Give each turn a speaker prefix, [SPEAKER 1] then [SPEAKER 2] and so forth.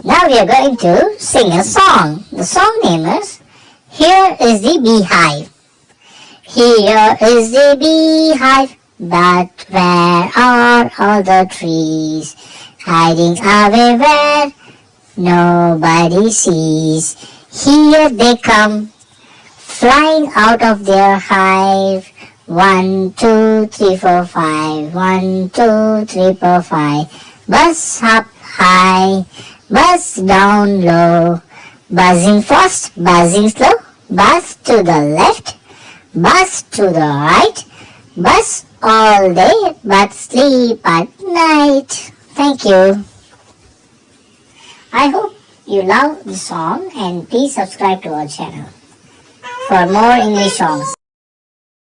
[SPEAKER 1] Now we are going to sing a song. The song name is Here is the Beehive. Here is the beehive, but where are all the trees? Hiding away where nobody sees. Here they come, flying out of their hive. 1, 2, 3, 4, 5. 1, 2, 3, 4, 5. Buzz up high, buzz down low. Buzzing fast, buzzing slow. Buzz to the left, buzz to the right. Buzz all day, but sleep at night. Thank you. I hope you love the song and please subscribe to our channel for more English songs.